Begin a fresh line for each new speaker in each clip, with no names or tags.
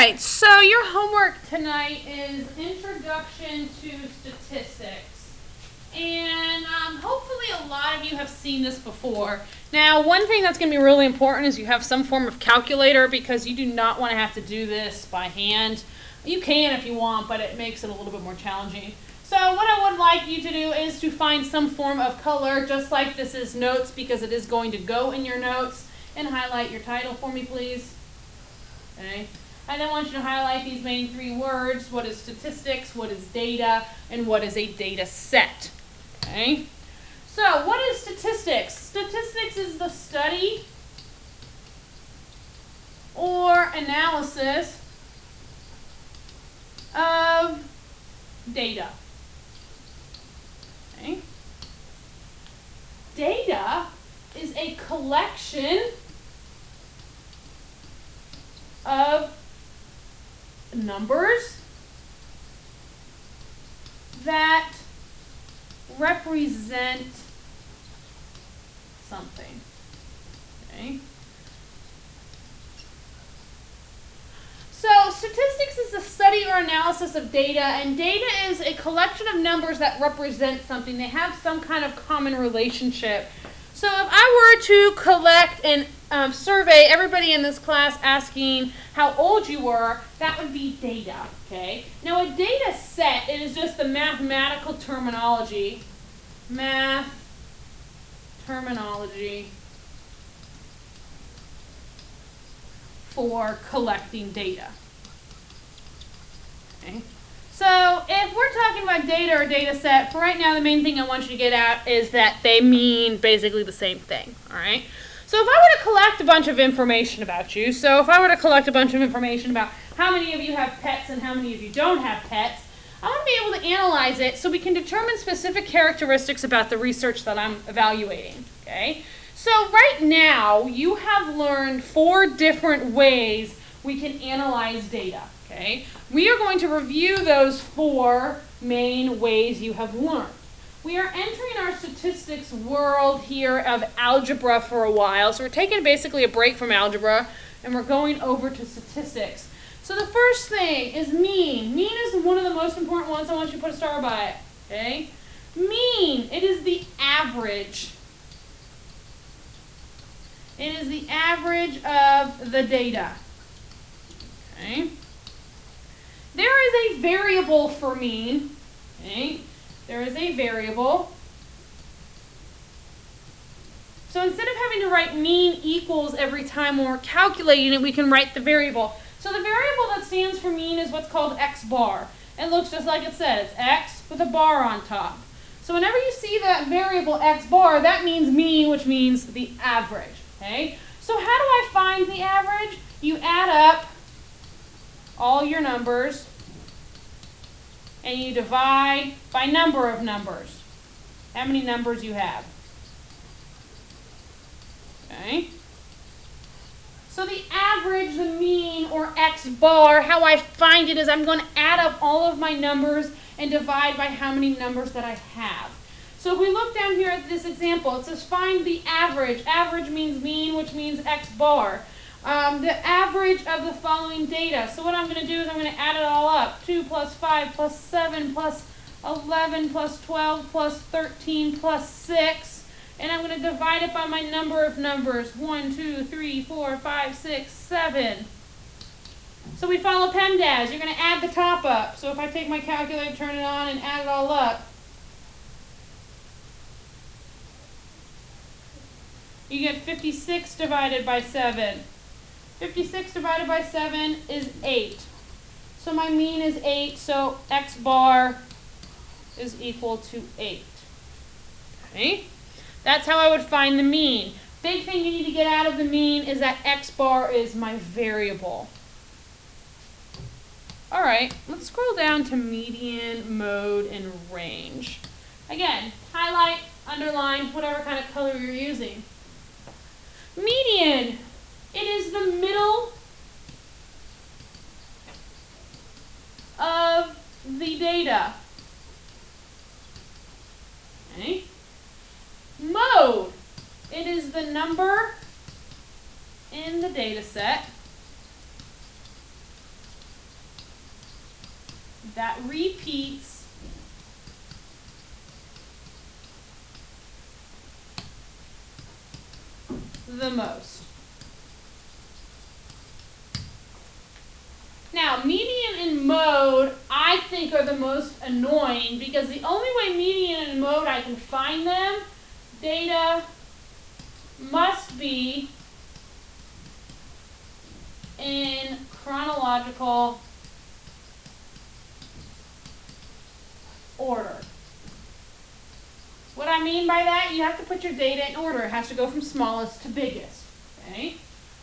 right, so your homework tonight is Introduction to Statistics. And hopefully a lot of you have seen this before. Now, one thing that's going to be really important is you have some form of calculator because you do not want to have to do this by hand. You can if you want, but it makes it a little bit more challenging. So what I would like you to do is to find some form of color, just like this is notes because it is going to go in your notes, and highlight your title for me, please. Okay. I then want you to highlight these main three words. What is statistics, what is data, and what is a data set? Okay. So what is statistics? Statistics is the study or analysis of data. Okay. Data is a collection of numbers that represent something. Okay. So statistics is the study or analysis of data, and data is a collection of numbers that represent something. They have some kind of common relationship. So if I were to collect and survey everybody in this class asking how old you were, that would be data, okay? Now a data set, it is just the mathematical terminology. Math terminology for collecting data. Okay. So if we're talking about data or data set, for right now the main thing I want you to get at is that they mean basically the same thing, all right? So if I were to collect a bunch of information about you, so if I were to collect a bunch of information about how many of you have pets and how many of you don't have pets, I want to be able to analyze it so we can determine specific characteristics about the research that I'm evaluating, okay? So right now, you have learned 4 different ways we can analyze data, okay? We are going to review those 4 main ways you have learned. We are entering our statistics world here of algebra for a while, so we're taking basically a break from algebra, and we're going over to statistics. So the first thing is mean. Mean is one of the most important ones. I want you to put a star by it, okay? Mean, it is the average. It is the average of the data. Okay. There is a variable for mean. Okay. There is a variable. So instead of having to write mean equals every time when we're calculating it, we can write the variable. So the variable that stands for mean is what's called x bar. It looks just like it says, x with a bar on top. So whenever you see that variable x bar, that means mean, which means the average. Okay? So how do I find the average? You add up all your numbers and you divide by number of numbers. How many numbers you have. Okay? So the average, the mean, or x bar, how I find it is I'm going to add up all of my numbers and divide by how many numbers that I have. So if we look down here at this example, it says find the average. Average means mean, which means x bar. The average of the following data. So what I'm going to do is I'm going to add it all up. 2 plus 5 plus 7 plus 11 plus 12 plus 13 plus 6. And I'm going to divide it by my number of numbers. 1, 2, 3, 4, 5, 6, 7. So we follow PEMDAS. You're going to add the top up. So if I take my calculator, turn it on, and add it all up, you get 56 divided by 7. 56 divided by 7 is 8. So my mean is 8, so x bar is equal to 8. Okay? That's how I would find the mean. Big thing you need to get out of the mean is that x bar is my variable. All right, let's scroll down to median, mode, and range. Again, highlight, underline, whatever kind of color you're using. Median, it is the middle of the data. Okay. Mode, it is the number in the data set. that repeats the most. Now, median and mode, I think, are the most annoying because the only way median and mode I can find them, data must be in chronological order. What I mean by that, you have to put your data in order. It has to go from smallest to biggest. Okay?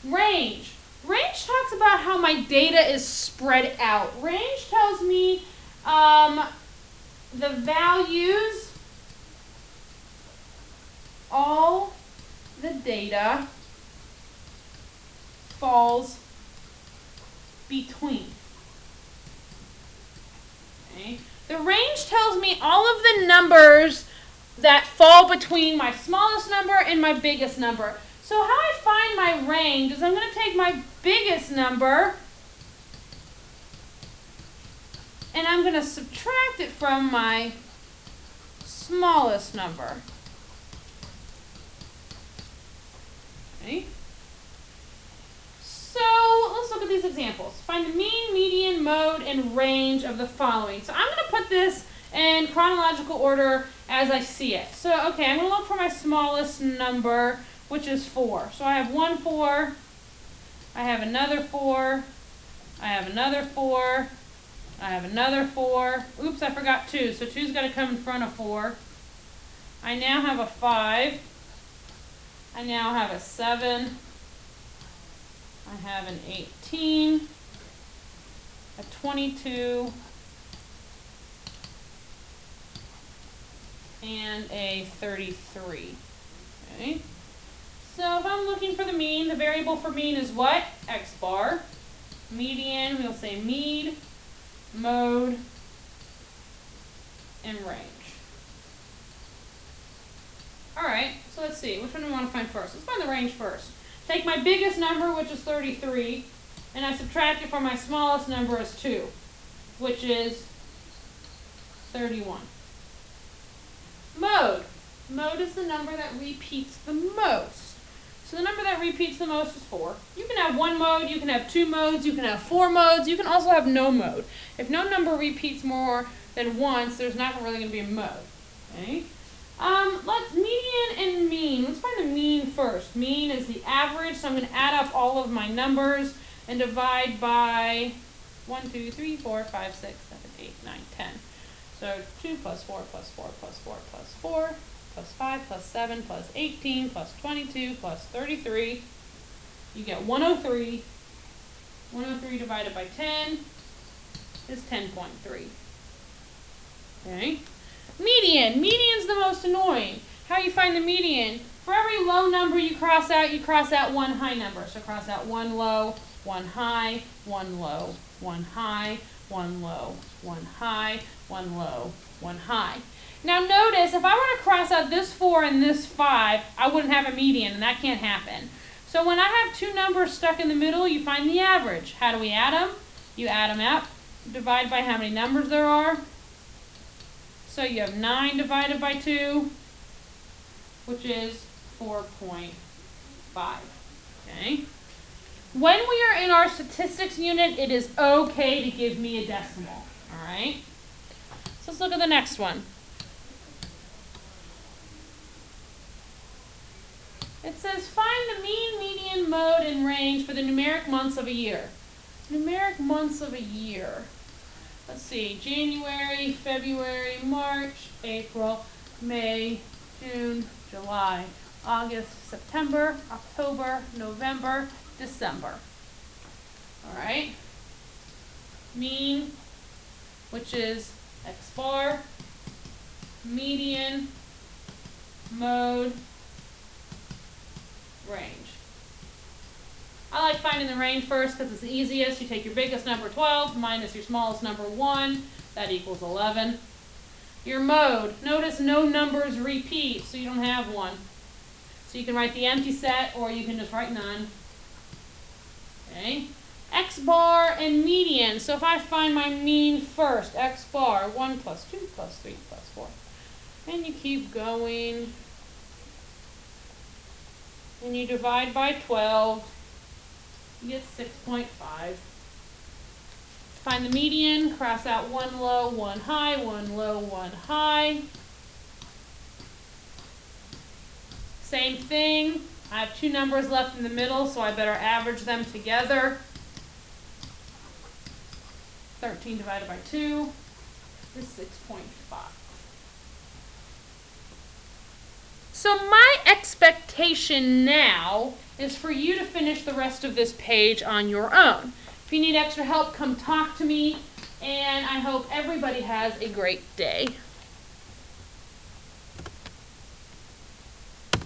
Range. Range talks about how my data is spread out. Range tells me the values, all the data falls between. Okay? The range tells me all of the numbers that fall between my smallest number and my biggest number. So how I find my range is I'm going to take my biggest number and I'm going to subtract it from my smallest number. Okay. So let's look at these examples. Find the mean, median, mode, and range of the following. So I'm going to put this in chronological order as I see it. So, okay, I'm going to look for my smallest number, which is 4. So I have 1 4, I have another 4, I have another 4, I have another 4. Oops, I forgot 2. So 2's got to come in front of 4. I now have a 5. I now have a 7. I have an 18, a 22, and a 33. Okay. So if I'm looking for the mean, the variable for mean is what? X bar. Median, we'll say med, mode, and range. Alright, so let's see. Which one do we want to find first? Let's find the range first. Take my biggest number, which is 33, and I subtract it from my smallest number as 2, which is 31. Mode. Mode is the number that repeats the most. So the number that repeats the most is 4. You can have 1 mode, you can have 2 modes, you can have 4 modes, you can also have no mode. If no number repeats more than once, there's not really going to be a mode. Okay? Let's median and mean. Let's find the mean first. Mean is the average, so I'm going to add up all of my numbers and divide by 1, 2, 3, 4, 5, 6, 7, 8, 9, 10. So 2 plus 4 plus 4 plus 4 plus 4 plus 5 plus 7 plus 18 plus 22 plus 33. You get 103. 103 divided by 10 is 10.3. Okay. Median. Median's the most annoying. How you find the median? For every low number you cross out one high number. So cross out 1 low, 1 high, 1 low, 1 high, 1 low, 1 high, 1 low, 1 high. Now notice, if I were to cross out this 4 and this 5, I wouldn't have a median, and that can't happen. So when I have two numbers stuck in the middle, you find the average. How do we add them? You add them up, divide by how many numbers there are. So you have 9 divided by 2, which is 4.5. Okay. When we are in our statistics unit, it is okay to give me a decimal. All right. So let's look at the next one. It says find the mean, median, mode, and range for the numeric months of a year. Numeric months of a year. Let's see, January, February, March, April, May, June, July, August, September, October, November, December. All right. Mean, which is X bar, median, mode, range. I like finding the range first because it's the easiest. You take your biggest number, 12, minus your smallest number, 1. That equals 11. Your mode. Notice no numbers repeat, so you don't have one. So you can write the empty set, or you can just write none. Okay. X x bar and median. So if I find my mean first, x bar, 1 plus 2 plus 3 plus 4. And you keep going. And you divide by 12. You get 6.5. Find the median, cross out 1 low, 1 high, 1 low, 1 high. Same thing. I have 2 numbers left in the middle, so I better average them together. 13 divided by 2 is 6.5. So my expectation now is for you to finish the rest of this page on your own. If you need extra help, come talk to me, and I hope everybody has a great day.